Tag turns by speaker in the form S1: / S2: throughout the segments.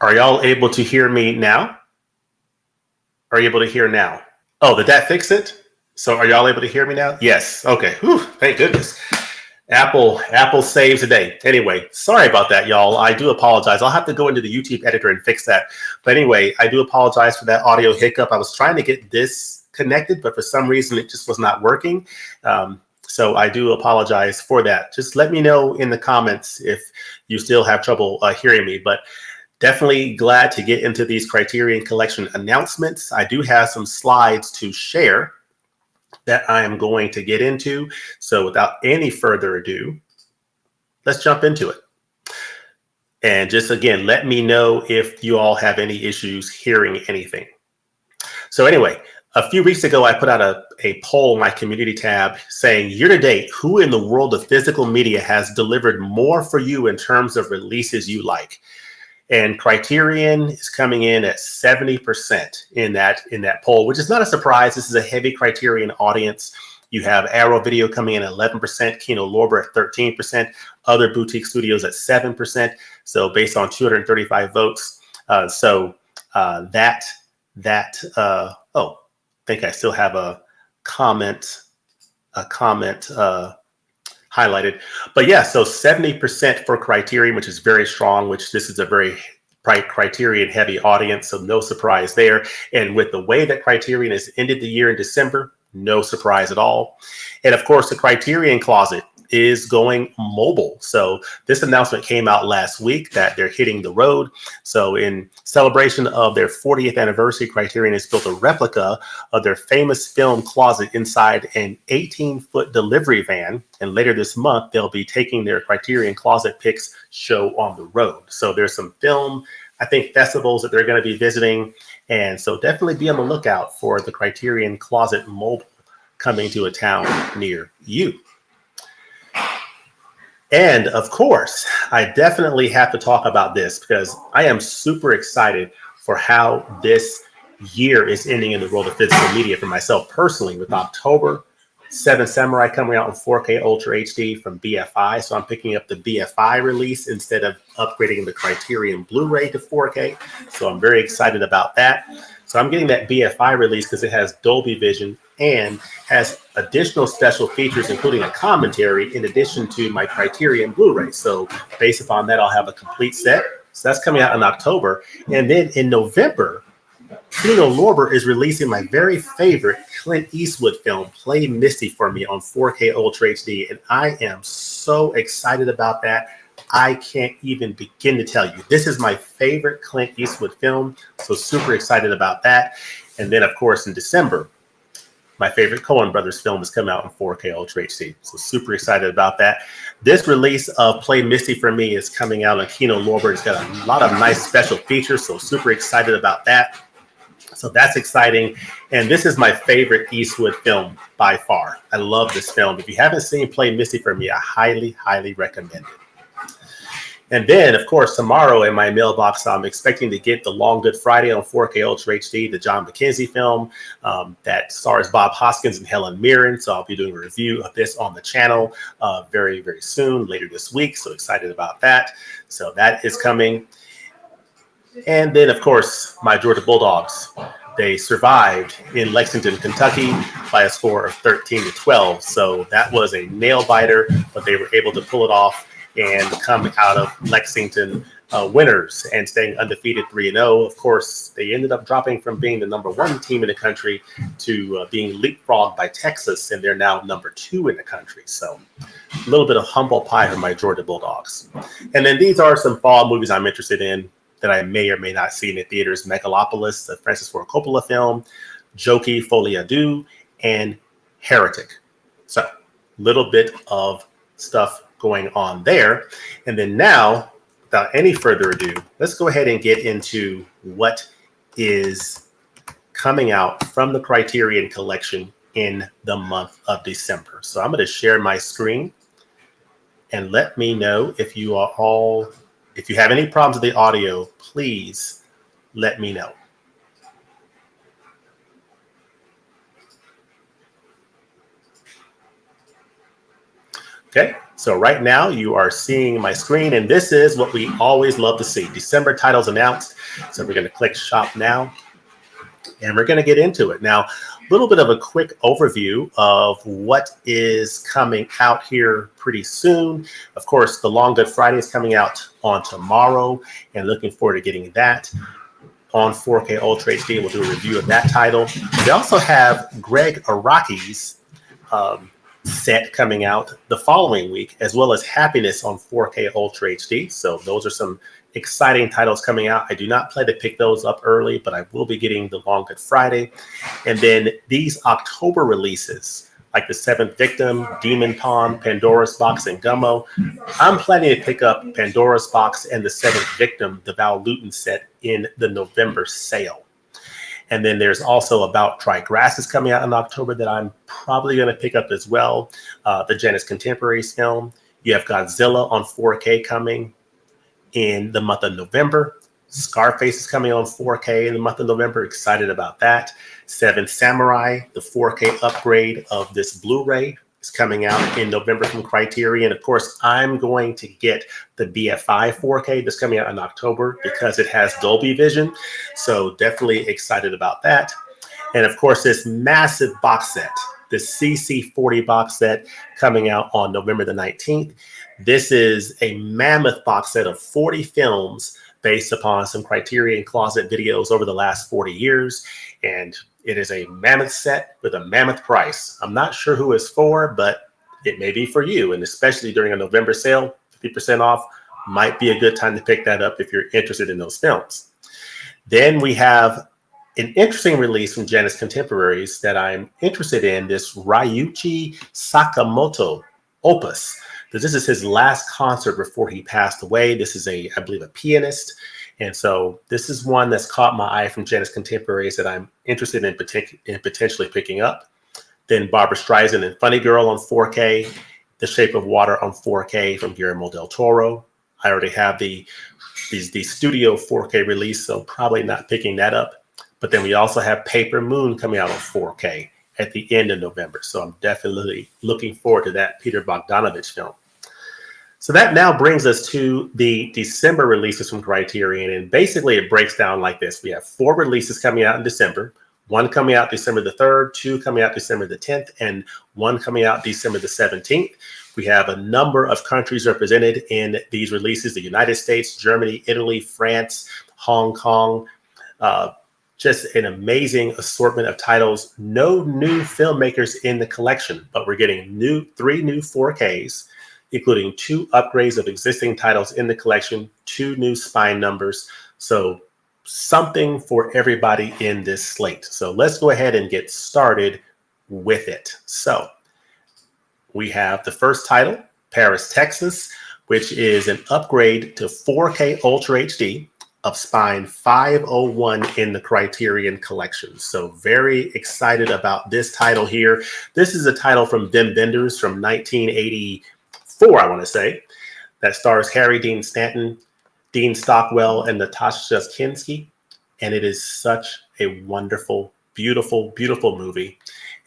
S1: Are y'all able to hear me now? Are you able to hear now? Oh, did that fix it? So are y'all able to hear me now? Yes. Okay. Whew, thank goodness. Apple saves the day. Anyway, sorry about that, y'all. I do apologize. I'll have to go into the YouTube editor and fix that. But anyway, I do apologize for that audio hiccup. I was trying to get this connected, but for some reason it just was not working. So I do apologize for that. Just let me know in the comments if you still have trouble hearing me. But definitely glad to get into these Criterion Collection announcements. I do have some slides to share that I am going to get into. So without any further ado, let's jump into it. And just again, let me know if you all have any issues hearing anything. So anyway, a few weeks ago, I put out a poll in my community tab saying, year to date, who in the world of physical media has delivered more for you in terms of releases you like? And Criterion is coming in at 70% in that poll, which is not a surprise. This is a heavy Criterion audience. You have Arrow Video coming in at 11%, Kino Lorber at 13%, other boutique studios at 7%. So based on 235 votes. Oh, I think I still have a comment highlighted. But yeah, so 70% for Criterion, which is very strong, which this is a very Criterion heavy audience, so no surprise there. And with the way that Criterion has ended the year in December, no surprise at all. And of course, the Criterion Closet is going mobile. So this announcement came out last week that they're hitting the road. So in celebration of their 40th anniversary, Criterion has built a replica of their famous film closet inside an 18-foot delivery van. And later this month, they'll be taking their Criterion Closet Picks show on the road. So there's some film, I think, festivals that they're going to be visiting. And so definitely be on the lookout for the Criterion Closet mobile coming to a town near you. And of course, I definitely have to talk about this because I am super excited for how this year is ending in the world of physical media for myself personally, with October Seven Samurai coming out in 4K Ultra HD from BFI. So I'm picking up the BFI release instead of upgrading the Criterion Blu-ray to 4K. So I'm very excited about that. So I'm getting that BFI release because it has Dolby Vision and has additional special features, including a commentary in addition to my Criterion Blu-ray. So based upon that, I'll have a complete set. So that's coming out in October. And then in November, Kino Lorber is releasing my very favorite Clint Eastwood film, Play Misty for Me, on 4K Ultra HD. And I am so excited about that. I can't even begin to tell you. This is my favorite Clint Eastwood film. So super excited about that. And then, of course, in December, my favorite Coen Brothers film is coming out in 4K Ultra HD. So super excited about that. This release of Play Misty for Me is coming out on Kino Lorber. It's got a lot of nice special features. So super excited about that. So that's exciting. And this is my favorite Eastwood film by far. I love this film. If you haven't seen Play Misty for Me, I highly, highly recommend it. And then, of course, tomorrow in my mailbox, I'm expecting to get The Long Good Friday on 4K Ultra HD, the John McKenzie film that stars Bob Hoskins and Helen Mirren. So I'll be doing a review of this on the channel very, very soon, later this week. So excited about that. So that is coming. And then, of course, my Georgia Bulldogs. They survived in Lexington, Kentucky by a score of 13-12. So that was a nail biter, but they were able to pull it off and come out of Lexington winners and staying undefeated 3-0. Of course, they ended up dropping from being the #1 team in the country to being leapfrogged by Texas, and they're now #2 in the country. So a little bit of humble pie for my Georgia Bulldogs. And then these are some fall movies I'm interested in that I may or may not see in the theaters: Megalopolis, the Francis Ford Coppola film, Jokey, Folie à Deux, and Heretic. So a little bit of stuff going on there. And then now, without any further ado, let's go ahead and get into what is coming out from the Criterion Collection in the month of December. So I'm going to share my screen and let me know if you are all, if you have any problems with the audio, please let me know. Okay, so right now you are seeing my screen, and this is what we always love to see. December titles announced. So we're going to click Shop Now, and we're going to get into it. Now, a little bit of a quick overview of what is coming out here pretty soon. Of course, The Long Good Friday is coming out on tomorrow, and looking forward to getting that on 4K Ultra HD. We'll do a review of that title. We also have Greg Araki's set coming out the following week, as well as Happiness on 4K Ultra HD. So those are some exciting titles coming out. I do not plan to pick those up early, but I will be getting The Long Good Friday. And then these October releases, like The Seventh Victim, Demon Pawn, Pandora's Box, and Gummo. I'm planning to pick up Pandora's Box and The Seventh Victim, the Val Lewton set, in the November sale. And then there's also About Dry Grasses coming out in October that I'm probably going to pick up as well. The Janus Contemporaries film. You have Godzilla on 4K coming in the month of November. Scarface is coming on 4K in the month of November. Excited about that. Seven Samurai, the 4K upgrade of this Blu-ray, is coming out in November from Criterion. Of course, I'm going to get the BFI 4K that's coming out in October because it has Dolby Vision. So definitely excited about that. And of course, this massive box set, the CC40 box set, coming out on November the 19th. This is a mammoth box set of 40 films based upon some Criterion Closet videos over the last 40 years. And it is a mammoth set with a mammoth price. I'm not sure who it's for, but it may be for you. And especially during a November sale, 50% off might be a good time to pick that up if you're interested in those films. Then we have an interesting release from Janus Contemporaries that I'm interested in, this Ryuichi Sakamoto opus. This is his last concert before he passed away. This is I believe, a pianist. And so this is one that's caught my eye from Janus Contemporaries that I'm interested in potentially picking up. Then Barbra Streisand and Funny Girl on 4K. The Shape of Water on 4K from Guillermo del Toro. I already have the studio 4K release, so probably not picking that up. But then we also have Paper Moon coming out on 4K. at the end of November. So I'm definitely looking forward to that Peter Bogdanovich film. So that now brings us to the December releases from Criterion. And basically it breaks down like this. We have 4 releases coming out in December, 1 coming out December the 3rd, 2 coming out December the 10th, and 1 coming out December the 17th. We have a number of countries represented in these releases: the United States, Germany, Italy, France, Hong Kong. Just an amazing assortment of titles. No new filmmakers in the collection, but we're getting 3 new 4Ks, including 2 upgrades of existing titles in the collection, 2 new spine numbers. So something for everybody in this slate. So let's go ahead and get started with it. So we have the first title, Paris, Texas, which is an upgrade to 4K Ultra HD of spine 501 in the Criterion Collection. So very excited about this title here. This is a title from Wim Wenders from 1984, I want to say, that stars Harry Dean Stanton, Dean Stockwell, and Natasha Kinski. And it is such a wonderful, beautiful, beautiful movie.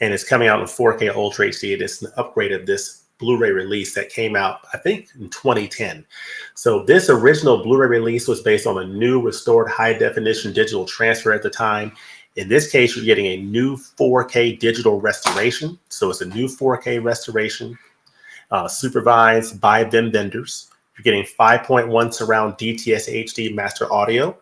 S1: And it's coming out in 4K Ultra HD. It is an upgrade of this Blu-ray release that came out, I think, in 2010. So this original Blu-ray release was based on a new restored high-definition digital transfer at the time. In this case, you're getting a new 4K digital restoration. So it's a new 4K restoration supervised by Wim Wenders. You're getting 5.1 surround DTS HD master audio,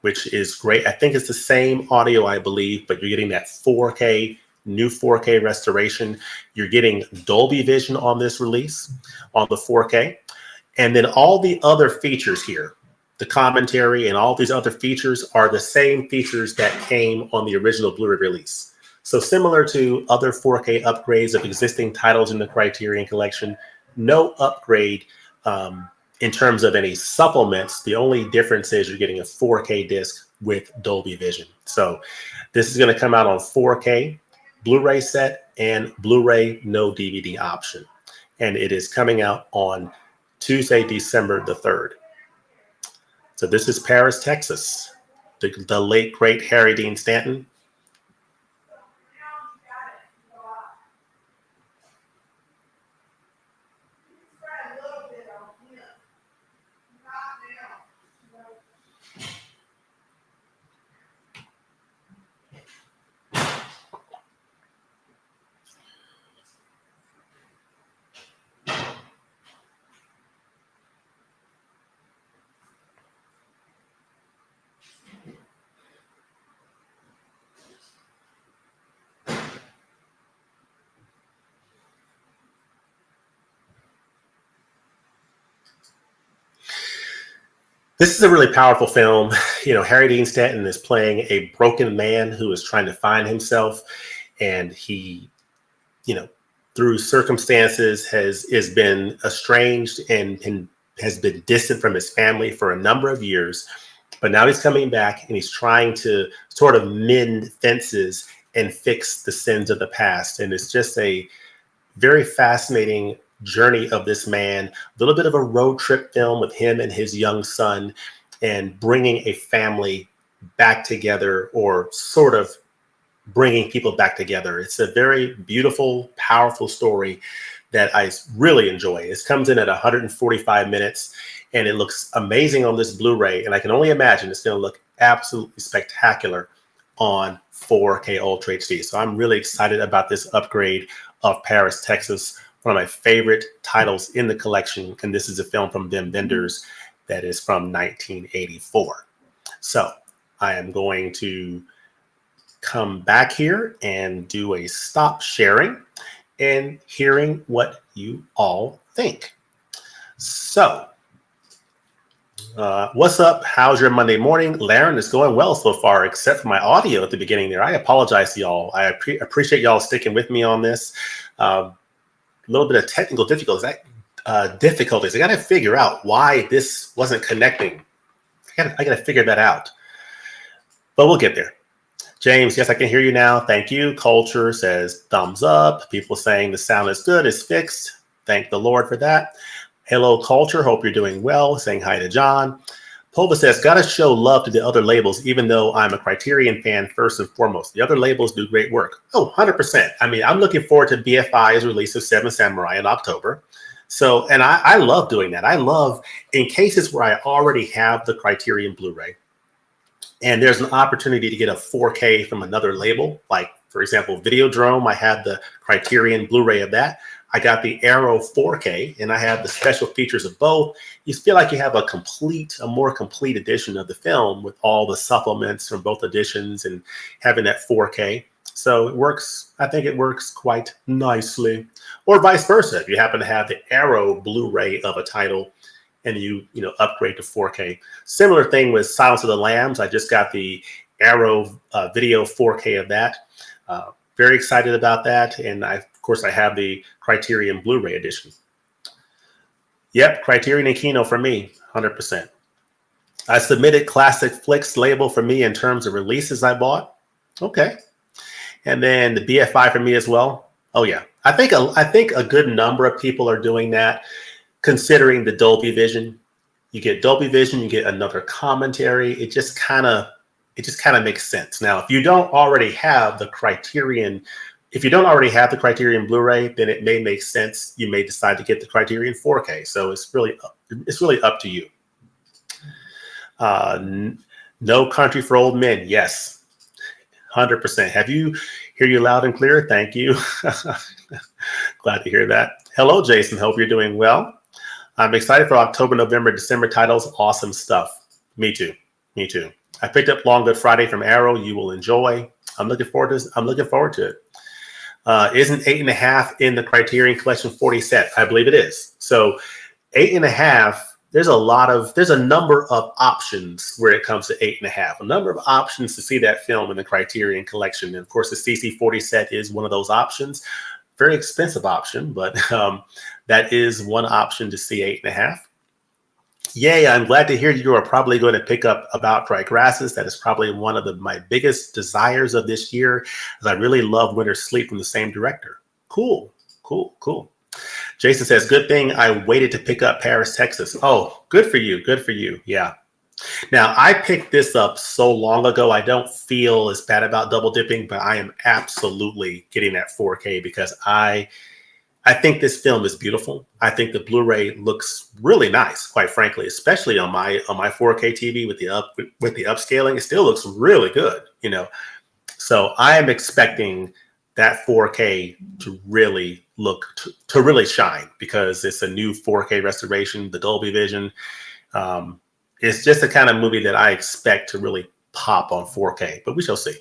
S1: which is great. I think it's the same audio, I believe, but you're getting that 4K, new 4K restoration. You're getting Dolby Vision on this release, on the 4K. And then all the other features here, the commentary and all these other features are the same features that came on the original Blu-ray release. So similar to other 4K upgrades of existing titles in the Criterion Collection, no upgrade in terms of any supplements. The only difference is you're getting a 4K disc with Dolby Vision. So this is going to come out on 4K, Blu-ray set, and Blu-ray no DVD option. And it is coming out on Tuesday, December the 3rd. So this is Paris, Texas, the late, great Harry Dean Stanton. This is a really powerful film. You know, Harry Dean Stanton is playing a broken man who is trying to find himself, and he, you know, through circumstances has been estranged and has been distant from his family for a number of years. But now he's coming back and he's trying to sort of mend fences and fix the sins of the past. And it's just a very fascinating journey of this man, a little bit of a road trip film with him and his young son, and bringing a family back together, or sort of bringing people back together. It's a very beautiful, powerful story that I really enjoy. It comes in at 145 minutes and it looks amazing on this Blu-ray. And I can only imagine it's going to look absolutely spectacular on 4K Ultra HD. So I'm really excited about this upgrade of Paris, Texas, one of my favorite titles in the collection. And this is a film from Wim Wenders that is from 1984. So I am going to come back here and do a stop sharing and hearing what you all think. So what's up? How's your Monday morning? Laren, it's going well so far, except for my audio at the beginning there. I apologize to y'all. I appreciate y'all sticking with me on this. A little bit of technical difficulties. I got to figure out why this wasn't connecting. I got to figure that out. But we'll get there. James, yes, I can hear you now. Thank you. Culture says thumbs up. People saying the sound is good, it's fixed. Thank the Lord for that. Hello, Culture. Hope you're doing well. Saying hi to John. Pova says, gotta show love to the other labels, even though I'm a Criterion fan first and foremost. The other labels do great work. Oh, 100%. I mean, I'm looking forward to BFI's release of Seven Samurai in October. So, and I love doing that. I love, in cases where I already have the Criterion Blu-ray, and there's an opportunity to get a 4K from another label, like, for example, Videodrome, I had the Criterion Blu-ray of that. I got the Arrow 4K, and I have the special features of both. You feel like you have a more complete edition of the film with all the supplements from both editions and having that 4K. So it works. I think it works quite nicely. Or vice versa. If you happen to have the Arrow Blu-ray of a title and you upgrade to 4K. Similar thing with Silence of the Lambs. I just got the Arrow video 4K of that. Very excited about that. And of course, I have the Criterion Blu-ray edition. Yep, Criterion and Kino for me, 100%. I submitted Classic Flicks label for me in terms of releases I bought. Okay. And then the BFI for me as well. Oh yeah, I think a good number of people are doing that, considering the Dolby Vision. You get Dolby Vision, you get another commentary. It just kind of makes sense. Now, if you don't already have the Criterion Blu-ray, then it may make sense. You may decide to get the Criterion 4K. So it's really up to you. No Country for Old Men. Yes, 100%. Hear you loud and clear. Thank you. Glad to hear that. Hello, Jason. Hope you're doing well. I'm excited for October, November, December titles. Awesome stuff. Me too. Me too. I picked up Long Good Friday from Arrow. You will enjoy. I'm looking forward to it. Isn't 8.5 in the Criterion Collection 40 set? I believe it is. So 8.5. There's a number of options where it comes to 8.5. A number of options to see that film in the Criterion Collection. And of course, the CC40 set is one of those options. Very expensive option, but that is one option to see 8.5. Yay, I'm glad to hear you are probably going to pick up About Dry Grasses. That is probably one of my biggest desires of this year, as I really love Winter's Sleep from the same director. Cool. Jason says, good thing I waited to pick up Paris, Texas. Oh, good for you. Yeah. Now, I picked this up so long ago, I don't feel as bad about double dipping, but I am absolutely getting that 4K because I think this film is beautiful. I think the Blu-ray looks really nice, quite frankly, especially on my 4K TV with the upscaling. It still looks really good, So I am expecting that 4K to really to really shine because it's a new 4K restoration, the Dolby Vision. It's just the kind of movie that I expect to really pop on 4K, but we shall see.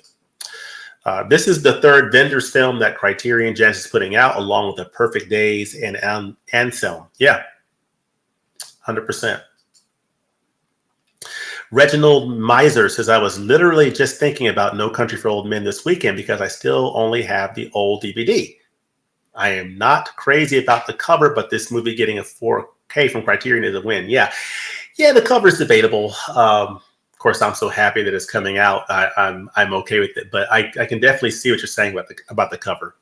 S1: This is the third Vendors film that Criterion Genesis is putting out, along with The Perfect Days and Anselm. Yeah, 100%. Reginald Miser says, I was literally just thinking about No Country for Old Men this weekend because I still only have the old DVD. I am not crazy about the cover, but this movie getting a 4K from Criterion is a win. Yeah, the cover is debatable. Of course, I'm so happy that it's coming out. I'm okay with it, but I can definitely see what you're saying about the cover.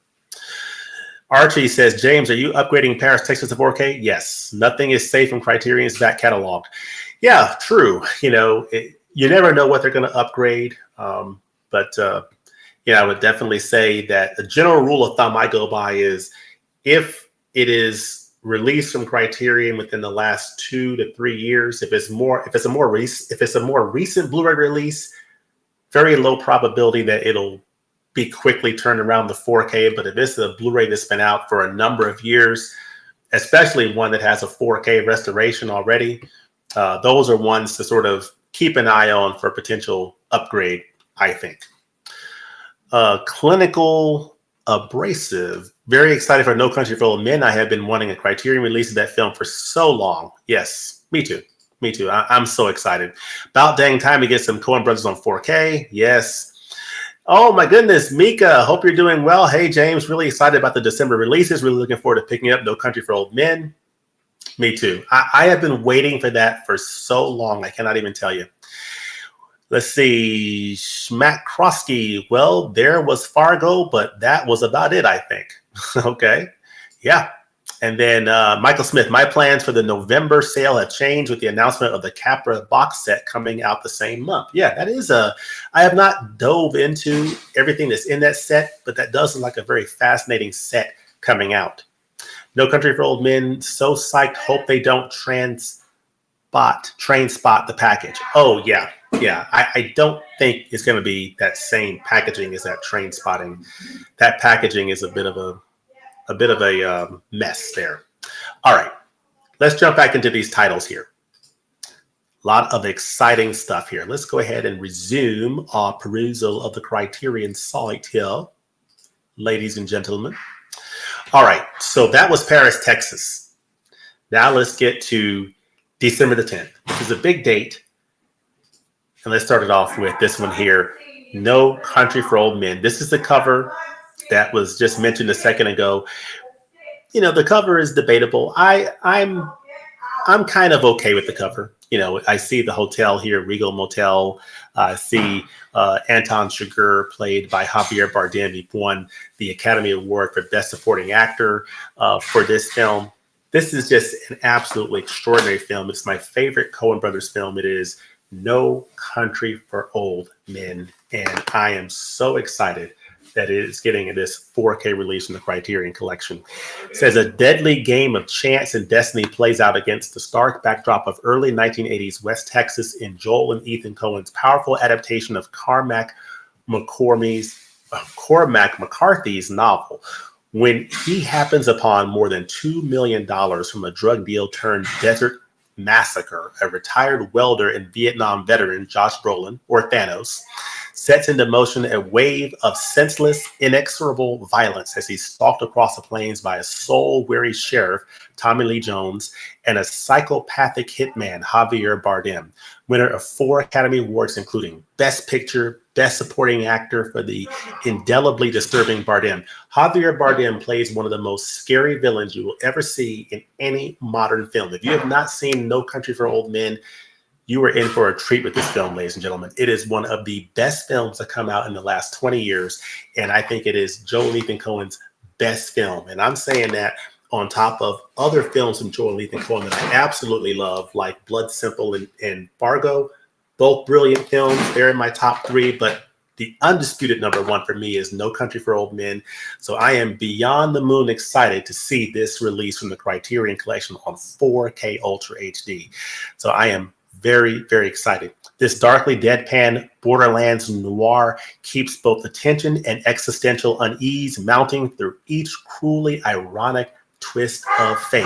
S1: Archie says, James, are you upgrading Paris, Texas to 4K? Yes. Nothing is safe from Criterion's back catalog. Yeah, true. You never know what they're going to upgrade. But I would definitely say that the general rule of thumb I go by is if it is released from Criterion within the last 2 to 3 years, if it's a more recent Blu-ray release, very low probability that it'll be quickly turned around to 4K. But if it's a Blu-ray that's been out for a number of years, especially one that has a 4K restoration already, those are ones to sort of keep an eye on for potential upgrade, I think. Clinical Abrasive. Very excited for No Country for Old Men. I have been wanting a Criterion release of that film for so long. Yes, me too. I'm so excited. About dang time to get some Coen Brothers on 4K. Yes. Oh my goodness, Mika. Hope you're doing well. Hey, James. Really excited about the December releases. Really looking forward to picking up No Country for Old Men. Me too. I have been waiting for that for so long. I cannot even tell you. Let's see. Schmack Krosky. Well, there was Fargo, but that was about it, I think. Okay. Yeah. And then Michael Smith, my plans for the November sale have changed with the announcement of the Capra box set coming out the same month. Yeah, that is I have not dove into everything that's in that set, but that does look like a very fascinating set coming out. No Country for Old Men, so psyched, hope they don't train spot the package. Oh, yeah. Yeah, I don't think it's going to be that same packaging as that train spotting. That packaging is a bit of a mess there. All right, let's jump back into these titles here. A lot of exciting stuff here. Let's go ahead and resume our perusal of the Criterion site here, ladies and gentlemen. All right, so that was Paris, Texas. Now let's get to December the 10th, which is a big date. And let's start it off with this one here, No Country for Old Men. This is the cover that was just mentioned a second ago. You know, the cover is debatable. I'm kind of okay with the cover. You know, I see the hotel here, Regal Motel. I see Anton Chigurh, played by Javier Bardem. He won the Academy Award for Best Supporting Actor for this film. This is just an absolutely extraordinary film. It's my favorite Coen Brothers film. It is No Country for Old Men, and I am so excited that it is getting this 4K release in the Criterion Collection. It says a deadly game of chance and destiny plays out against the stark backdrop of early 1980s West Texas in Joel and Ethan Coen's powerful adaptation of Cormac McCarthy's novel. When he happens upon more than $2 million from a drug deal turned desert massacre, a retired welder and Vietnam veteran, Josh Brolin, or Thanos, sets into motion a wave of senseless, inexorable violence as he's stalked across the plains by a soul-weary sheriff, Tommy Lee Jones, and a psychopathic hitman, Javier Bardem, winner of 4 Academy Awards, including Best Picture, Best Supporting Actor for the indelibly disturbing Bardem. Javier Bardem plays one of the most scary villains you will ever see in any modern film. If you have not seen No Country for Old Men, you are in for a treat with this film, ladies and gentlemen. It is one of the best films to come out in the last 20 years, and I think it is Joel and Ethan Coen's best film. And I'm saying that on top of other films from Joel and Ethan Coen that I absolutely love, like Blood Simple and Fargo. Both brilliant films. They're in my top 3, but the undisputed number 1 for me is No Country for Old Men. So I am beyond the moon excited to see this release from the Criterion Collection on 4K Ultra HD. So I am very, very excited. This darkly deadpan Borderlands noir keeps both the tension and existential unease mounting through each cruelly ironic twist of fate.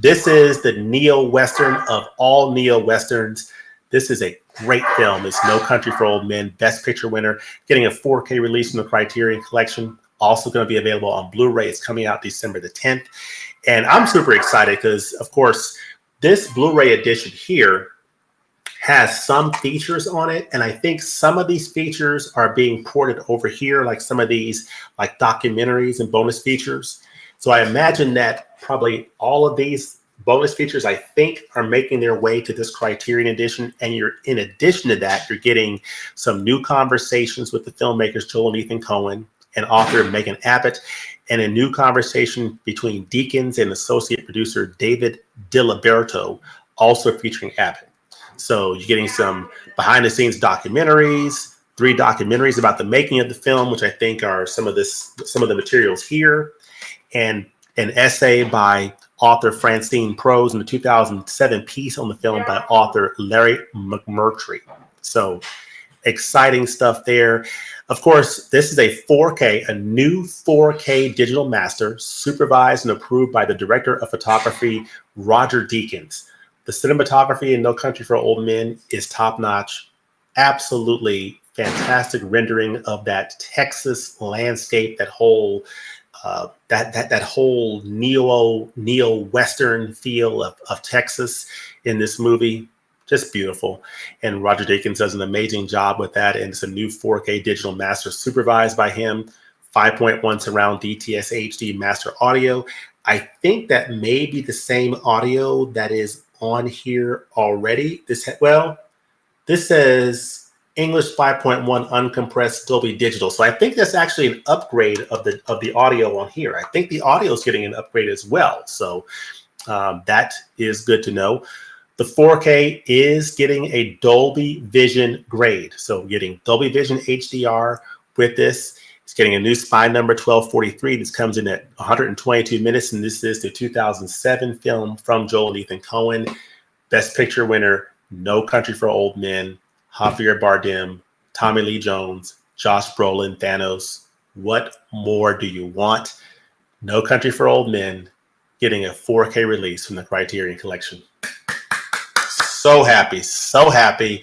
S1: This is the neo-Western of all neo-Westerns. This is a great film. It's No Country for Old Men, Best Picture winner, getting a 4K release from the Criterion Collection. Also going to be available on Blu-ray. It's coming out December the 10th. And I'm super excited because, of course, this Blu-ray edition here has some features on it. And I think some of these features are being ported over here, like some of these like documentaries and bonus features. So I imagine that probably all of these bonus features, I think, are making their way to this Criterion edition. And in addition to that, you're getting some new conversations with the filmmakers, Joel and Ethan Coen, and author Megan Abbott, and a new conversation between Deakins and associate producer David Diliberto, also featuring Abbott. So you're getting some behind the scenes documentaries, 3 documentaries about the making of the film, which I think are some of the materials here, and an essay by author Francine Prose in the 2007 piece on the film by author Larry McMurtry. So exciting stuff there. Of course, this is a 4K, a new 4K digital master, supervised and approved by the director of photography, Roger Deakins. The cinematography in No Country for Old Men is top-notch. Absolutely fantastic rendering of that Texas landscape, that whole that whole neo-Western feel of Texas in this movie. Just beautiful. And Roger Deakins does an amazing job with that. And it's a new 4K digital master supervised by him, 5.1 surround DTS HD master audio. I think that may be the same audio that is on here already. This says English 5.1 uncompressed Dolby Digital. So I think that's actually an upgrade of the audio on here. I think the audio is getting an upgrade as well. So that is good to know. The 4K is getting a Dolby Vision grade. So getting Dolby Vision HDR with this. It's getting a new spine number 1243. This comes in at 122 minutes, and this is the 2007 film from Joel and Ethan Coen. Best Picture winner, No Country for Old Men, Javier Bardem, Tommy Lee Jones, Josh Brolin, Thanos. What more do you want? No Country for Old Men getting a 4K release from the Criterion Collection. So happy, so happy.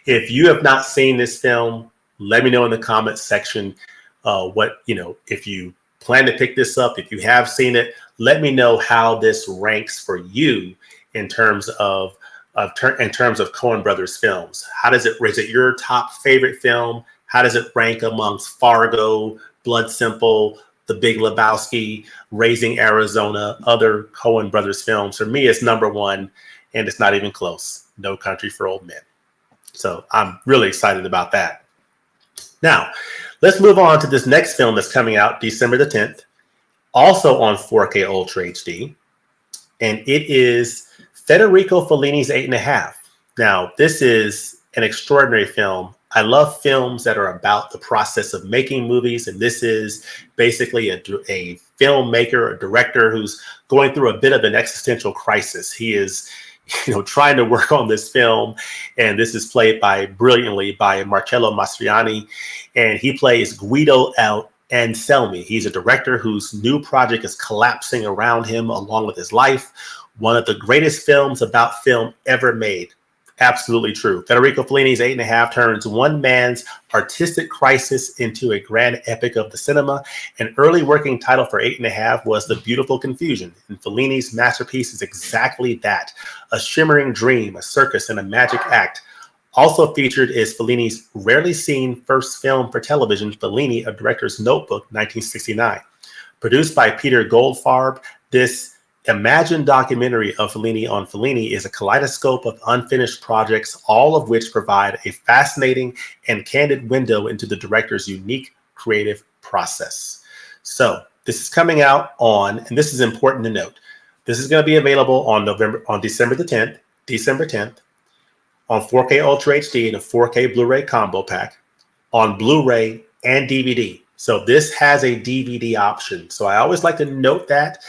S1: If you have not seen this film, let me know in the comments section if you plan to pick this up. If you have seen it, let me know how this ranks for you in terms of Coen Brothers films. How does it, is it your top favorite film? How does it rank amongst Fargo, Blood Simple, The Big Lebowski, Raising Arizona, other Coen Brothers films? For me, it's number one, and it's not even close. No Country for Old Men. So I'm really excited about that. Now, let's move on to this next film that's coming out December the 10th, also on 4K Ultra HD, and it is Federico Fellini's 8.5. Now, this is an extraordinary film. I love films that are about the process of making movies, and this is basically a filmmaker, a director who's going through a bit of an existential crisis. He is trying to work on this film, and this is played brilliantly by Marcello Mastroianni, and he plays Guido Anselmi. He's a director whose new project is collapsing around him along with his life. One of the greatest films about film ever made. Absolutely true. Federico Fellini's 8.5 turns one man's artistic crisis into a grand epic of the cinema. An early working title for 8.5 was The Beautiful Confusion, and Fellini's masterpiece is exactly that. A shimmering dream, a circus, and a magic act. Also featured is Fellini's rarely seen first film for television, Fellini, A Director's Notebook, 1969. Produced by Peter Goldfarb, this imagined documentary of Fellini on Fellini is a kaleidoscope of unfinished projects, all of which provide a fascinating and candid window into the director's unique creative process. So this is coming out and this is important to note, this is going to be available on December 10th, on 4K Ultra HD and a 4K Blu-ray combo pack, on Blu-ray and DVD. So this has a DVD option. So I always like to note that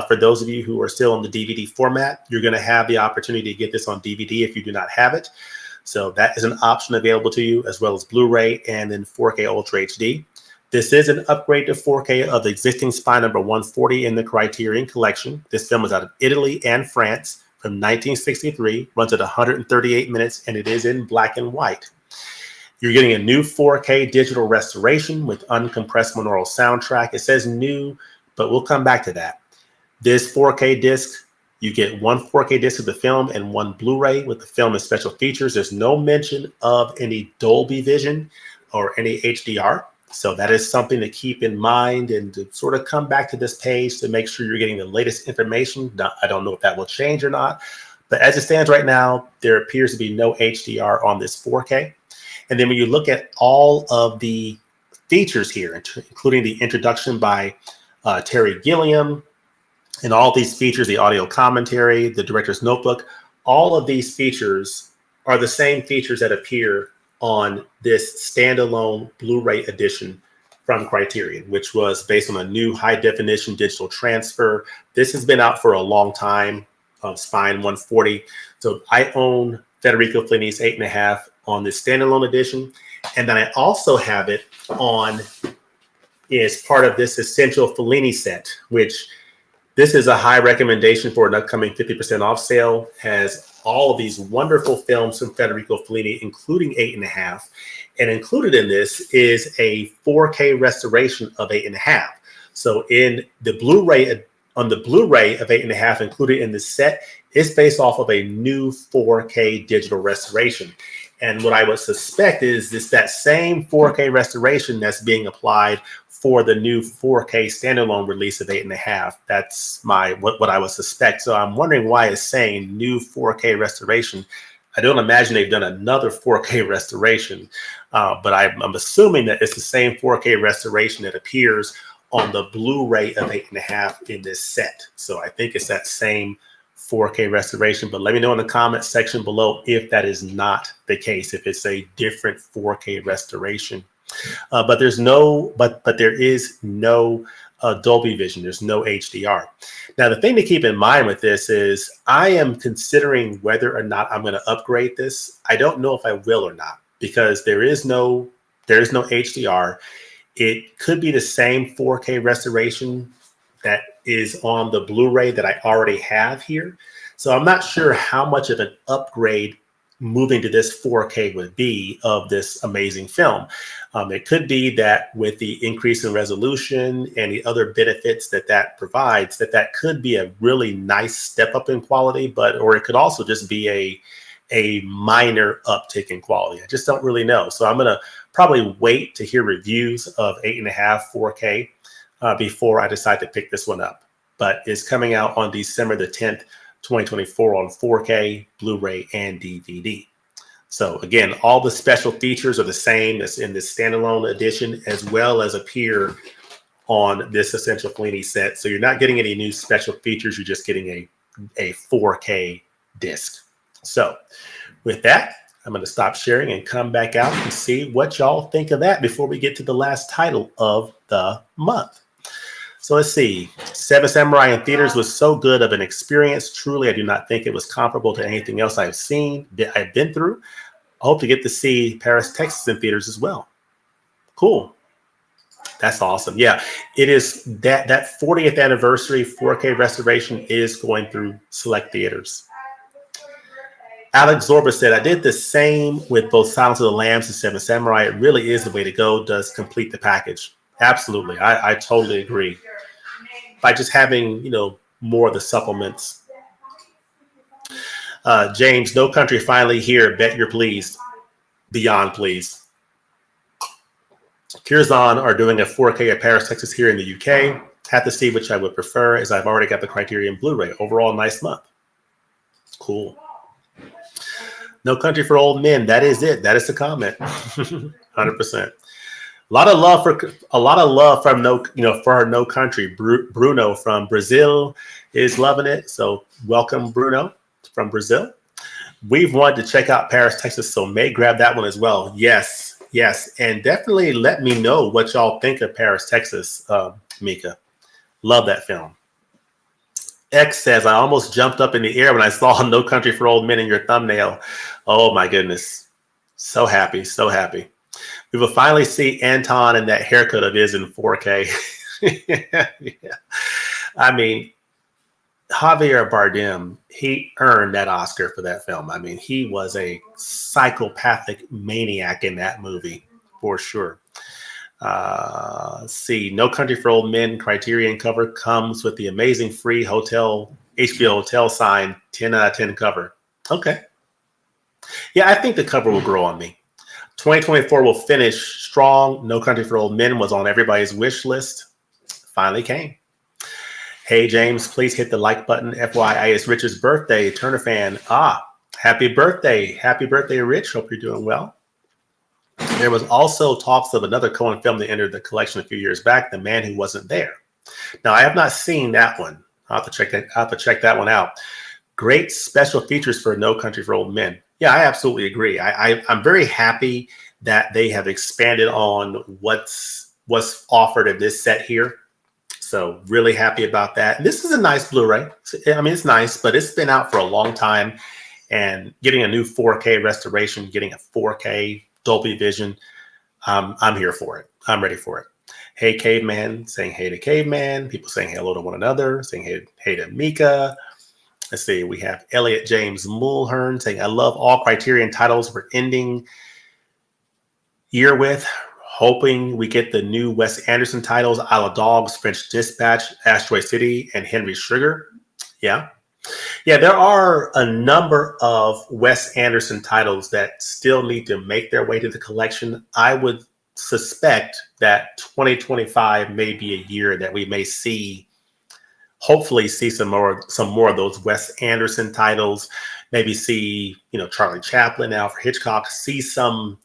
S1: for those of you who are still in the DVD format, you're going to have the opportunity to get this on DVD if you do not have it. So that is an option available to you, as well as Blu-ray and then 4K Ultra HD. This is an upgrade to 4K of the existing spine number 140 in the Criterion Collection. This film is out of Italy and France from 1963, runs at 138 minutes, and it is in black and white. You're getting a new 4K digital restoration with uncompressed monaural soundtrack. It says new, but we'll come back to that. This 4K disc, you get one 4K disc of the film and one Blu-ray with the film and special features. There's no mention of any Dolby Vision or any HDR. So that is something to keep in mind and to sort of come back to this page to make sure you're getting the latest information. Now, I don't know if that will change or not, but as it stands right now, there appears to be no HDR on this 4K. And then when you look at all of the features here, including the introduction by Terry Gilliam, and all these features, the audio commentary, the director's notebook, all of these features are the same features that appear on this standalone Blu-ray edition from Criterion, which was based on a new high definition digital transfer. This has been out for a long time, Spine 140. So I own Federico Fellini's 8.5 on this standalone edition. And then I also have it on as part of this essential Fellini set, which this is a high recommendation for an upcoming 50% off sale. Has all of these wonderful films from Federico Fellini, including 8.5. And included in this is a 4K restoration of 8.5. So in the Blu-ray, on the Blu-ray of 8.5 included in the set, it's based off of a new 4K digital restoration. And what I would suspect is that same 4K restoration that's being applied for the new 4K standalone release of 8.5. That's what I would suspect. So I'm wondering why it's saying new 4K restoration. I don't imagine they've done another 4K restoration, but I'm assuming that it's the same 4K restoration that appears on the Blu-ray of 8.5 in this set. So I think it's that same 4K restoration, but let me know in the comment section below if that is not the case, if it's a different 4K restoration. But there is no Dolby Vision. There's no HDR. Now, the thing to keep in mind with this is I am considering whether or not I'm going to upgrade this. I don't know if I will or not, because there is no HDR. It could be the same 4K restoration that is on the Blu-ray that I already have here. So I'm not sure how much of an upgrade moving to this 4K would be of this amazing film. It could be that with the increase in resolution and the other benefits that provides, that could be a really nice step up in quality, or it could also just be a minor uptick in quality. I just don't really know. So I'm going to probably wait to hear reviews of 8.5 4K before I decide to pick this one up. But it's coming out on December the 10th, 2024 on 4K, Blu-ray, and DVD. So again, all the special features are the same as in this standalone edition, as well as appear on this Essential Fellini set. So you're not getting any new special features. You're just getting a 4K disc. So with that, I'm going to stop sharing and come back out and see what y'all think of that before we get to the last title of the month. So let's see. Seven Samurai in theaters was so good of an experience. Truly, I do not think it was comparable to anything else I've been through. I hope to get to see Paris, Texas in theaters as well. Cool. That's awesome. Yeah, it is that 40th anniversary 4K restoration is going through select theaters. Alex Zorba said, I did the same with both Silence of the Lambs and Seven Samurai. It really is the way to go. Does complete the package. Absolutely. I totally agree. By just having, more of the supplements. James, No Country finally here. Bet you're pleased. Beyond pleased. Curzon are doing a 4K at Paris, Texas here in the UK. Have to see which I would prefer, as I've already got the Criterion Blu-ray. Overall, nice month. Cool. No Country for Old Men. That is it. That is the comment. 100%. A lot of love from No Country. Bruno from Brazil is loving it. So welcome, Bruno from Brazil. We've wanted to check out Paris, Texas, so may grab that one as well. Yes, and definitely let me know what y'all think of Paris, Texas, Mika. Love that film. X says, I almost jumped up in the air when I saw No Country for Old Men in your thumbnail. Oh my goodness. So happy, so happy. We will finally see Anton and that haircut of his in 4K. Yeah. I mean, Javier Bardem, he earned that Oscar for that film. I mean, he was a psychopathic maniac in that movie, for sure. Let's see, No Country for Old Men Criterion cover comes with the amazing free HBO hotel sign, 10 out of 10 cover. Okay. Yeah, I think the cover will grow on me. 2024 will finish strong. No Country for Old Men was on everybody's wish list. Finally came. Hey, James, please hit the like button. FYI, it's Rich's birthday. Turner fan. Happy birthday. Happy birthday, Rich. Hope you're doing well. There was also talks of another Coen film that entered the collection a few years back, The Man Who Wasn't There. Now, I have not seen that one. I'll have to check that one out. Great special features for No Country for Old Men. Yeah, I absolutely agree. I'm very happy that they have expanded on what's offered in this set here. So really happy about that. This is a nice Blu-ray. I mean, it's nice, but it's been out for a long time. And getting a new 4K restoration, getting a 4K Dolby Vision, I'm here for it. I'm ready for it. Hey, Caveman, saying hey to Caveman. People saying hello to one another, saying hey to Mika. Let's see, we have Elliot James Mulhern saying, I love all Criterion titles we're ending year with. Hoping we get the new Wes Anderson titles, Isle of Dogs, French Dispatch, Asteroid City, and Henry Sugar. Yeah, there are a number of Wes Anderson titles that still need to make their way to the collection. I would suspect that 2025 may be a year that we may hopefully see some more of those Wes Anderson titles. maybe see, Charlie Chaplin, Alfred Hitchcock, see some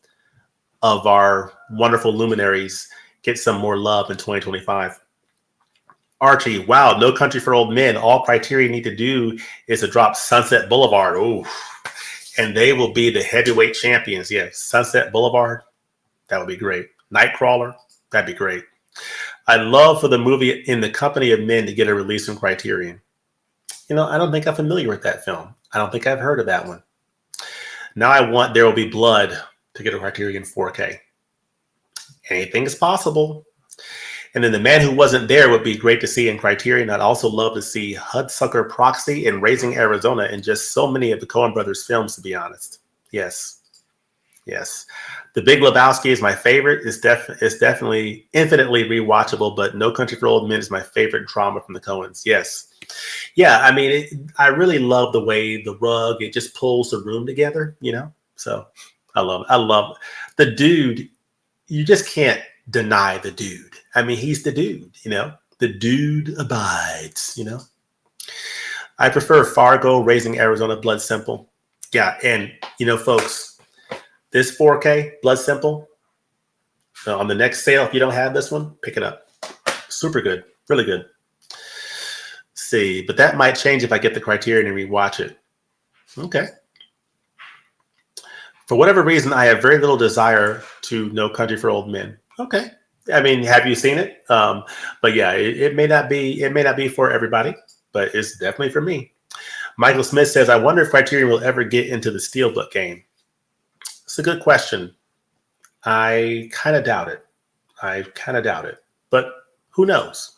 S1: of our wonderful luminaries get some more love in 2025. Archie, wow, No Country for Old Men. All Criterion need to do is to drop Sunset Boulevard. Oh, and they will be the heavyweight champions. Yeah, Sunset Boulevard, that would be great. Nightcrawler, that'd be great. I'd love for the movie In the Company of Men to get a release from Criterion. I don't think I'm familiar with that film. I don't think I've heard of that one. Now I want There Will Be Blood to get a Criterion 4K. Anything is possible. And then The Man Who Wasn't There would be great to see in Criterion. I'd also love to see Hudsucker Proxy and Raising Arizona and just so many of the Coen brothers films, to be honest. Yes. The Big Lebowski is my favorite. It's definitely infinitely rewatchable, but No Country for Old Men is my favorite drama from the Coens. Yes. Yeah, I mean, I really love the way the rug, it just pulls the room together, So I love it. The dude, you just can't deny the dude. I mean, he's the dude, The dude abides, I prefer Fargo, Raising Arizona, Blood Simple. Yeah, and, folks, this 4K, Blood Simple, on the next sale, if you don't have this one, pick it up. Super good. Really good. See, but that might change if I get the Criterion and rewatch it. Okay. For whatever reason, I have very little desire to No Country for Old Men. Okay. I mean, have you seen it? But yeah, it may not be for everybody, but it's definitely for me. Michael Smith says, I wonder if Criterion will ever get into the Steelbook game. It's a good question. I kind of doubt it, but who knows?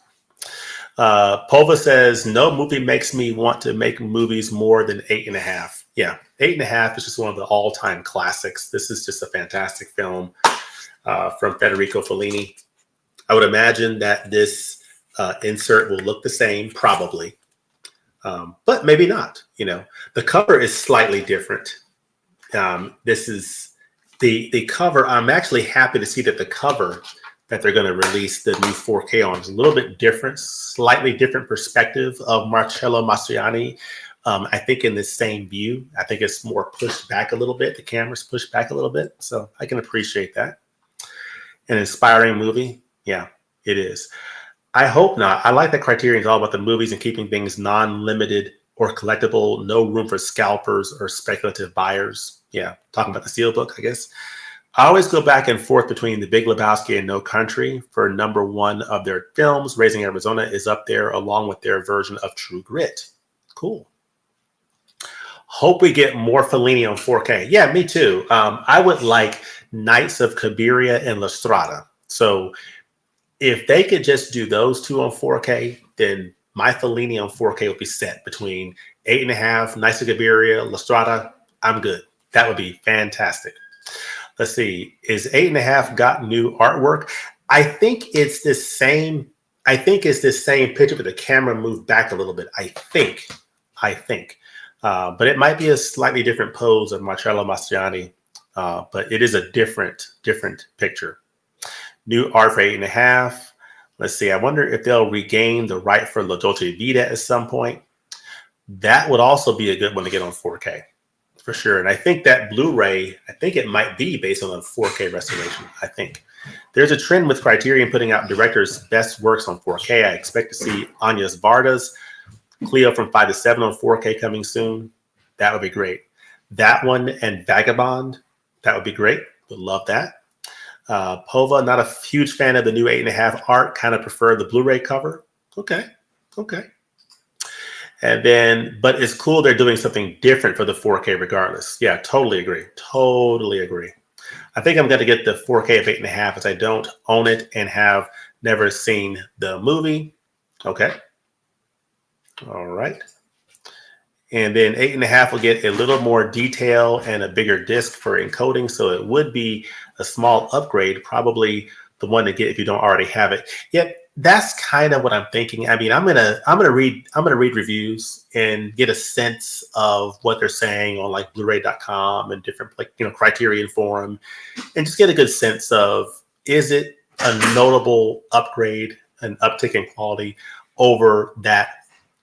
S1: Pova says, no movie makes me want to make movies more than 8.5. Yeah, 8.5 is just one of the all-time classics. This is just a fantastic film from Federico Fellini. I would imagine that this insert will look the same, probably, but maybe not. The cover is slightly different. This is the cover. I'm actually happy to see that the cover that they're going to release the new 4K on is a little bit different, slightly different perspective of Marcello Mastroianni. I think in the same view, I think it's more pushed back a little bit. The camera's pushed back a little bit. So I can appreciate that. An inspiring movie. Yeah, it is. I hope not. I like that Criterion's all about the movies and keeping things non-limited or collectible, no room for scalpers or speculative buyers. Yeah, talking about the Steelbook, I guess. I always go back and forth between The Big Lebowski and No Country for number one of their films. Raising Arizona is up there along with their version of True Grit. Cool. Hope we get more Fellini on 4K. Yeah, me too. I would like Knights of Cabiria and La Strada. So if they could just do those two on 4K, then my Fellini on 4K would be set between 8.5, Knights of Cabiria, La Strada. I'm good. That would be fantastic. Let's see. Is 8.5 got new artwork? I think it's the same. I think it's the same picture, but the camera moved back a little bit. I think. But it might be a slightly different pose of Marcello Mastroianni. But it is a different picture. New art for 8.5. Let's see. I wonder if they'll regain the right for La Dolce Vita at some point. That would also be a good one to get on 4K. For sure. And I think that Blu-ray, I think it might be based on a 4K restoration. I think there's a trend with Criterion putting out directors' best works on 4K. I expect to see Agnes Varda's Cleo from 5 to 7 on 4K coming soon. That would be great. That one and Vagabond, that would be great. Would love that. Pova, not a huge fan of the new 8.5 art. Kind of prefer the Blu-ray cover. Okay. And then, but it's cool they're doing something different for the 4K regardless. Yeah, totally agree. I think I'm going to get the 4K of 8.5 as I don't own it and have never seen the movie. Okay. All right. And then 8.5 will get a little more detail and a bigger disc for encoding. So it would be a small upgrade, probably the one to get if you don't already have it. Yet that's kind of what I'm thinking. I mean, I'm gonna read reviews and get a sense of what they're saying on like Blu-ray.com and different Criterion Forum, and just get a good sense of, is it a notable upgrade, an uptick in quality over that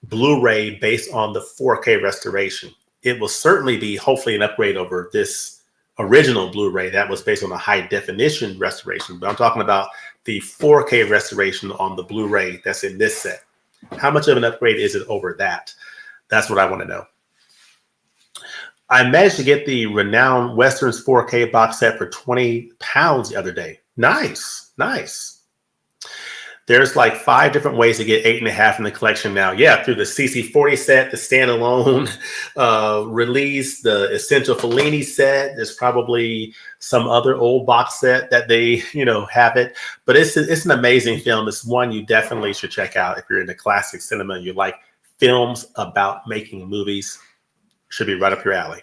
S1: Blu-ray based on the 4K restoration? it will certainly be hopefully an upgrade over this original Blu-ray that was based on a high definition restoration. But I'm talking about the 4K restoration on the Blu-ray that's in this set. How much of an upgrade is it over that? That's what I want to know. I managed to get the Renowned Westerns 4K box set for £20 the other day. Nice, nice. There's like 5 different ways to get 8.5 in the collection now. Yeah, through the CC40 set, the standalone release, the Essential Fellini set. There's probably some other old box set that they, have it. But it's an amazing film. It's one you definitely should check out if you're into classic cinema and you like films about making movies. Should be right up your alley.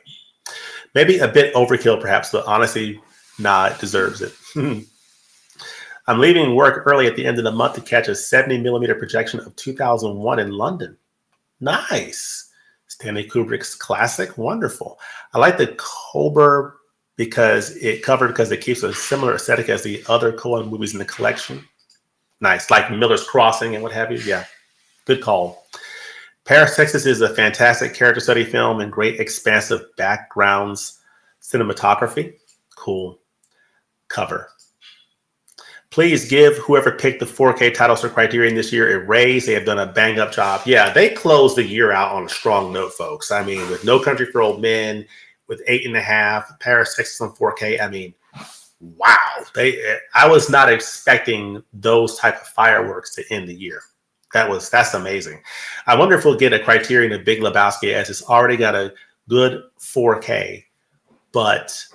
S1: Maybe a bit overkill, perhaps, but honestly, nah, it deserves it. I'm leaving work early at the end of the month to catch a 70mm projection of 2001 in London. Nice. Stanley Kubrick's classic. Wonderful. I like the Coburn because it keeps a similar aesthetic as the other Coen movies in the collection. Nice. Like Miller's Crossing and what have you. Yeah. Good call. Paris, Texas is a fantastic character study film and great expansive backgrounds cinematography. Cool. Cover. Please give whoever picked the 4K titles for Criterion this year a raise. They have done a bang up job. Yeah, they closed the year out on a strong note, folks. I mean, with No Country for Old Men, with 8.5, Paris, Texas on 4K. I mean, wow. I was not expecting those type of fireworks to end the year. That's amazing. I wonder if we'll get a Criterion of Big Lebowski, as it's already got a good 4K, but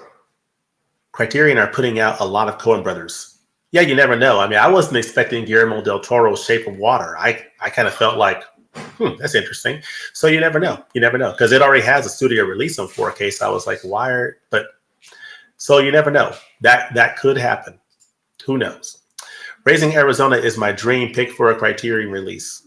S1: Criterion are putting out a lot of Coen brothers. Yeah, you never know. I mean, I wasn't expecting Guillermo del Toro's Shape of Water. I kind of felt like, that's interesting. So you never know. You never know, because it already has a studio release on 4K. So I was like, so you never know. That could happen. Who knows? Raising Arizona is my dream pick for a Criterion release.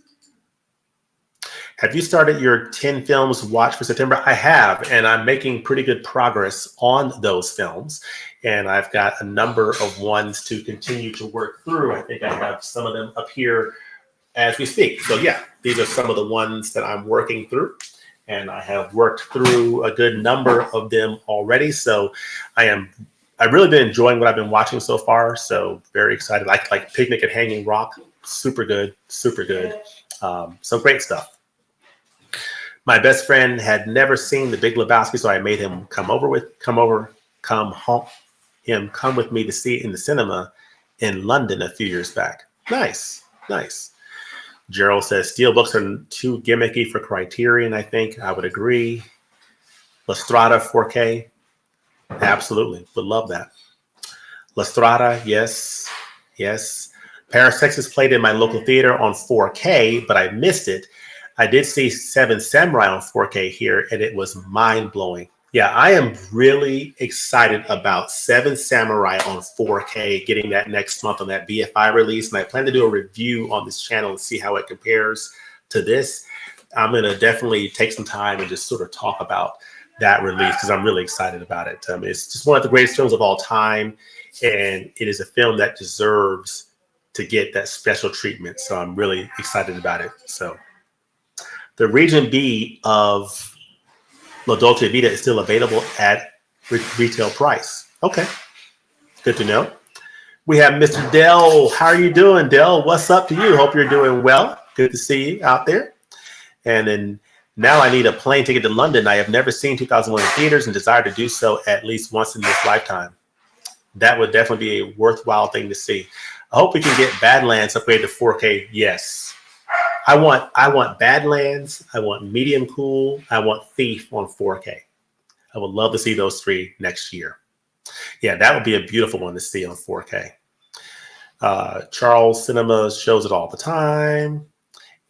S1: Have you started your 10 films watch for September? I have, and I'm making pretty good progress on those films. And I've got a number of ones to continue to work through. I think I have some of them up here as we speak. So yeah, these are some of the ones that I'm working through. And I have worked through a good number of them already. So I've really been enjoying what I've been watching so far. So very excited. Like Picnic at Hanging Rock. Super good. Super good. So great stuff. My best friend had never seen The Big Lebowski, so I made him come with me to see it in the cinema in London a few years back. Nice, nice. Gerald says steelbooks are too gimmicky for Criterion. I think I would agree. La Strada 4K, absolutely, would love that. La Strada, yes, yes. Paris, Texas played in my local theater on 4K, but I missed it. I did see Seven Samurai on 4K here, and it was mind-blowing. Yeah, I am really excited about Seven Samurai on 4K, getting that next month on that BFI release. And I plan to do a review on this channel and see how it compares to this. I'm going to definitely take some time and just sort of talk about that release because I'm really excited about it. It's just one of the greatest films of all time, and it is a film that deserves to get that special treatment. So I'm really excited about it. So the Region B of La Dolce Vita is still available at retail price. Okay, good to know. We have Mr. Dell. How are you doing, Dell? What's up to you? Hope you're doing well. Good to see you out there. And then now I need a plane ticket to London. I have never seen 2001 in theaters and desire to do so at least once in this lifetime. That would definitely be a worthwhile thing to see. I hope we can get Badlands upgraded to 4K. Yes. I want Badlands, I want Medium Cool, I want Thief on 4K. I would love to see those 3 next year. Yeah, that would be a beautiful one to see on 4K. Charles Cinema shows it all the time.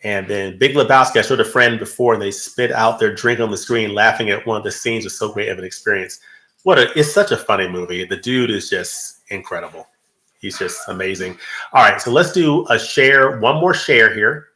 S1: And then Big Lebowski, I showed a friend before, and they spit out their drink on the screen laughing at one of the scenes. Was so great of an experience. It's such a funny movie. The dude is just incredible. He's just amazing. All right, so let's do a share, one more share here.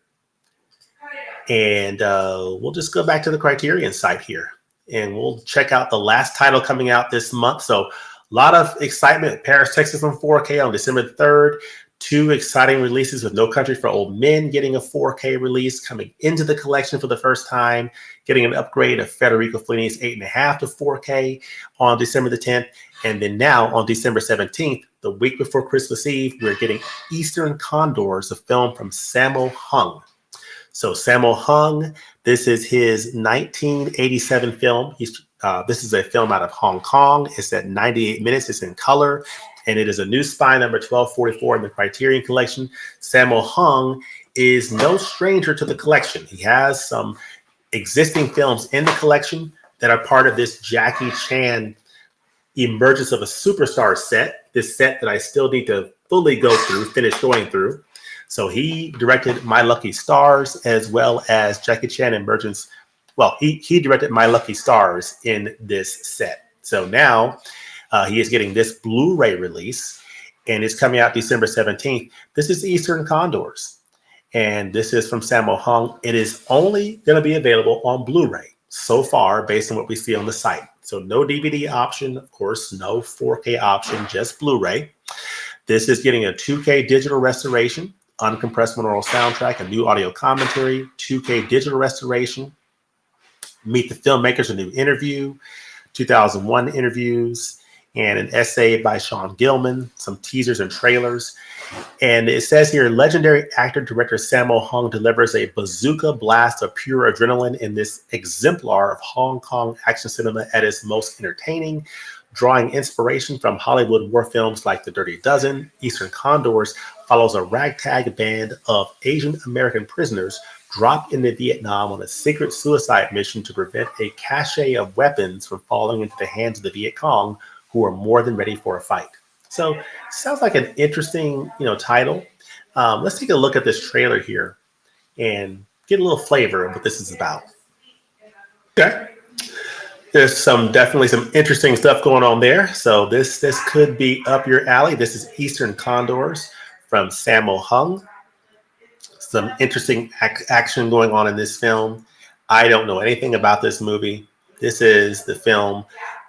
S1: And we'll just go back to the Criterion site here. And we'll check out the last title coming out this month. So a lot of excitement. Paris, Texas on 4K on December 3rd. Two exciting releases with No Country for Old Men getting a 4K release, coming into the collection for the first time, getting an upgrade of Federico Fellini's 8.5 to 4K on December the 10th. And then now on December 17th, the week before Christmas Eve, we're getting Eastern Condors, a film from Sammo Hung. So Sammo Hung, this is his 1987 film. This is a film out of Hong Kong. It's at 98 minutes. It's in color, and it is a new spy number 1244 in the Criterion Collection. Sammo Hung is no stranger to the collection. He has some existing films in the collection that are part of this Jackie Chan Emergence of a Superstar set, this set that I still need to fully finish going through. So he directed My Lucky Stars as well as Jackie Chan Emergence. Well, he directed My Lucky Stars in this set. So now he is getting this Blu-ray release, and it's coming out December 17th. This is Eastern Condors, and this is from Sammo Hung. It is only going to be available on Blu-ray so far based on what we see on the site. So no DVD option, of course, no 4K option, just Blu-ray. This is getting a 2K digital restoration, uncompressed monaural soundtrack, a new audio commentary, 2K digital restoration, Meet the Filmmakers, a new interview, 2001 interviews, and an essay by Sean Gilman, some teasers and trailers. And it says here, legendary actor-director Sammo Hung delivers a bazooka blast of pure adrenaline in this exemplar of Hong Kong action cinema at its most entertaining, drawing inspiration from Hollywood war films like The Dirty Dozen. Eastern Condors follows a ragtag band of Asian American prisoners dropped into Vietnam on a secret suicide mission to prevent a cache of weapons from falling into the hands of the Viet Cong, who are more than ready for a fight. So sounds like an interesting, title. Let's take a look at this trailer here and get a little flavor of what this is about. Okay. There's definitely some interesting stuff going on there. So this could be up your alley. This is Eastern Condors from Sammo Hung. Some interesting action going on in this film. I don't know anything about this movie. This is the film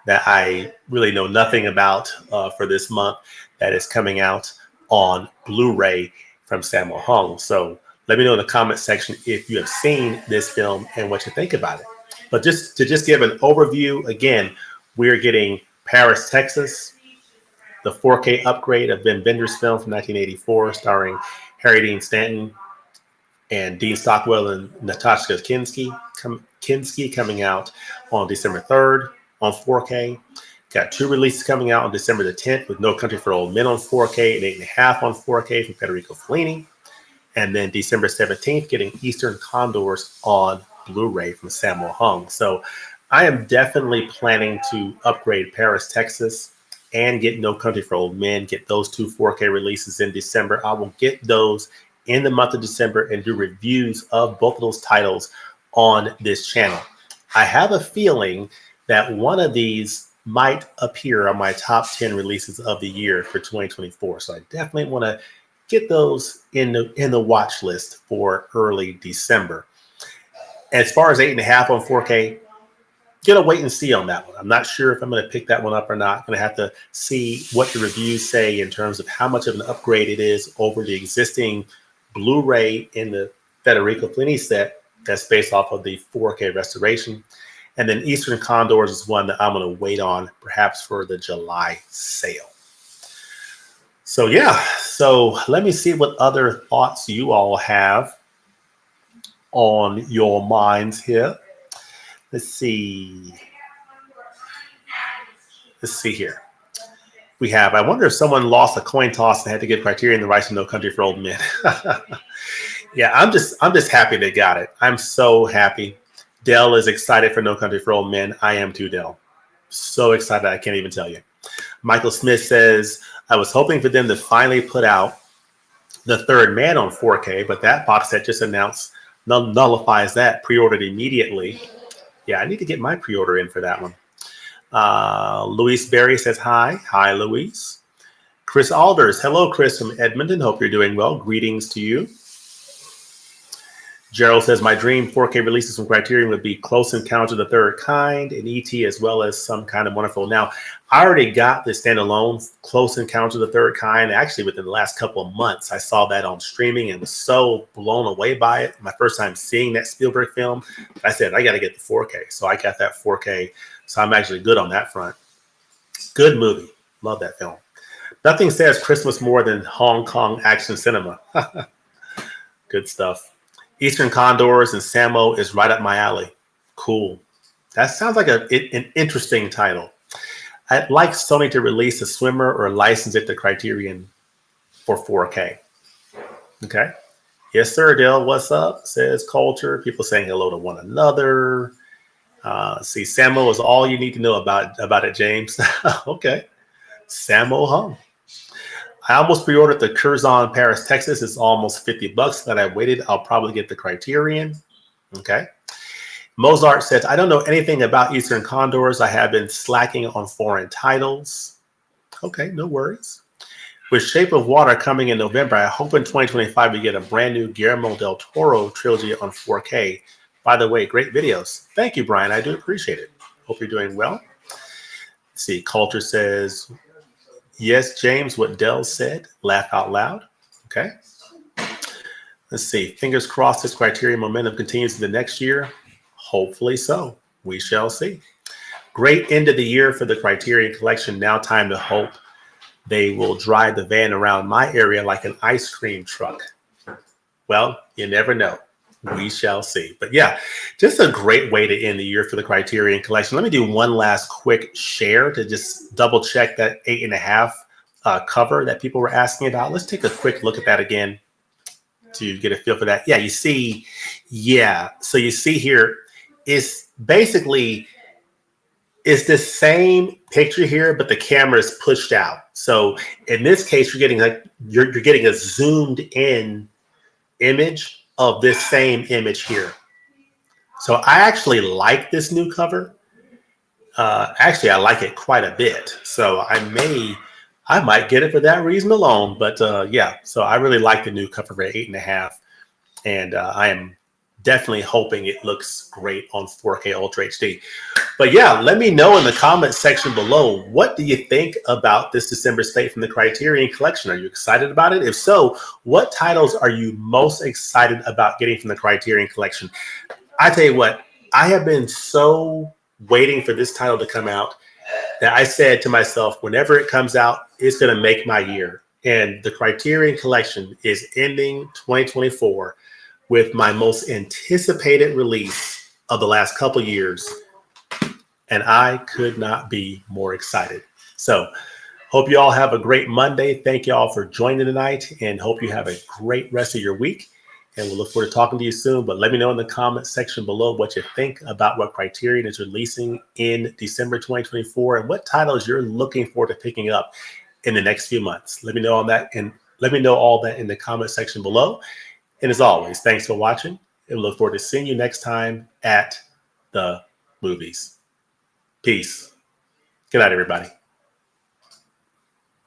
S1: that I really know nothing about for this month that is coming out on Blu-ray from Sammo Hung. So let me know in the comment section if you have seen this film and what you think about it. But just to give an overview, again, we're getting Paris, Texas, the 4K upgrade of Ben Bender's film from 1984, starring Harry Dean Stanton and Dean Stockwell and Natasha Kinski coming out on December 3rd on 4K. Got two releases coming out on December the 10th with No Country for Old Men on 4K and 8.5 on 4K from Federico Fellini. And then December 17th, getting Eastern Condors on Blu-ray from Sammo Hung. So I am definitely planning to upgrade Paris, Texas, and get No Country for Old Men, get those two 4K releases in December. I will get those in the month of December and do reviews of both of those titles on this channel. I have a feeling that one of these might appear on my top 10 releases of the year for 2024. So I definitely want to get those in the watch list for early December. As far as 8.5 on 4K, gonna wait and see on that one. I'm not sure if I'm going to pick that one up or not. I'm going to have to see what the reviews say in terms of how much of an upgrade it is over the existing Blu-ray in the Federico Fellini set that's based off of the 4K restoration. And then Eastern Condors is one that I'm going to wait on perhaps for the July sale. So yeah, so let me see what other thoughts you all have on your minds here. Let's see here. We have, I wonder if someone lost a coin toss and had to give Criterion the rights to No Country for Old Men. Yeah, I'm just happy they got it. I'm so happy. Dell is excited for No Country for Old Men. I am too, Dell. So excited, I can't even tell you. Michael Smith says, I was hoping for them to finally put out The Third Man on 4K, but that box set just announced nullifies that, pre-ordered immediately. Yeah, I need to get my pre-order in for that one. Luis Berry says hi. Hi, Luis. Chris Alders. Hello, Chris from Edmonton. Hope you're doing well. Greetings to you. Gerald says, my dream 4K releases from Criterion would be Close Encounter of the Third Kind and E.T. as well as Some Kind of Wonderful. Now, I already got the standalone Close Encounter of the Third Kind. Actually, within the last couple of months, I saw that on streaming and was so blown away by it. My first time seeing that Spielberg film, I said, I got to get the 4K. So I got that 4K. So I'm actually good on that front. Good movie. Love that film. Nothing says Christmas more than Hong Kong action cinema. Good stuff. Eastern Condors and Samo is right up my alley. Cool. That sounds like an interesting title. I'd like Sony to release a swimmer or license it to Criterion for 4K. Okay. Yes, sir, Dale. What's up? Says Culture. People saying hello to one another. See, Samo is all you need to know about it, James. Okay. Samo Hung. I almost pre-ordered the Curzon Paris, Texas. It's almost $50. That I waited. I'll probably get the Criterion. Okay. Mozart says, I don't know anything about Eastern Condors. I have been slacking on foreign titles. Okay, no worries. With Shape of Water coming in November, I hope in 2025 we get a brand new Guillermo del Toro trilogy on 4K. By the way, great videos. Thank you, Brian. I do appreciate it. Hope you're doing well. Let's see, Culture says, yes, James, what Dell said. Laugh out loud. Okay. Let's see. Fingers crossed this Criterion momentum continues into next year. Hopefully so. We shall see. Great end of the year for the Criterion Collection. Now time to hope they will drive the van around my area like an ice cream truck. Well, you never know. We shall see. But yeah, just a great way to end the year for the Criterion Collection. Let me do one last quick share to just double check that 8.5 cover that people were asking about. Let's take a quick look at that again to get a feel for that. Yeah, you see, yeah. So you see here, it's basically, it's the same picture here, but the camera is pushed out. So in this case, you're getting like you're getting a zoomed in image of this same image here. So I actually like this new cover. Actually, I like it quite a bit. So I might get it for that reason alone. But yeah, so I really like the new cover for 8.5, and I am definitely hoping it looks great on 4K Ultra HD. But yeah, let me know in the comments section below, what do you think about this December slate from the Criterion Collection? Are you excited about it? If so, what titles are you most excited about getting from the Criterion Collection? I tell you what, I have been so waiting for this title to come out that I said to myself, whenever it comes out, it's going to make my year. And the Criterion Collection is ending 2024 with my most anticipated release of the last couple years. And I could not be more excited. So hope you all have a great Monday. Thank you all for joining tonight, and hope you have a great rest of your week. And we'll look forward to talking to you soon. But let me know in the comment section below what you think about what Criterion is releasing in December 2024 and what titles you're looking forward to picking up in the next few months. Let me know on that, and let me know all that in the comment section below. And as always, thanks for watching, and we look forward to seeing you next time at the movies. Peace. Good night, everybody.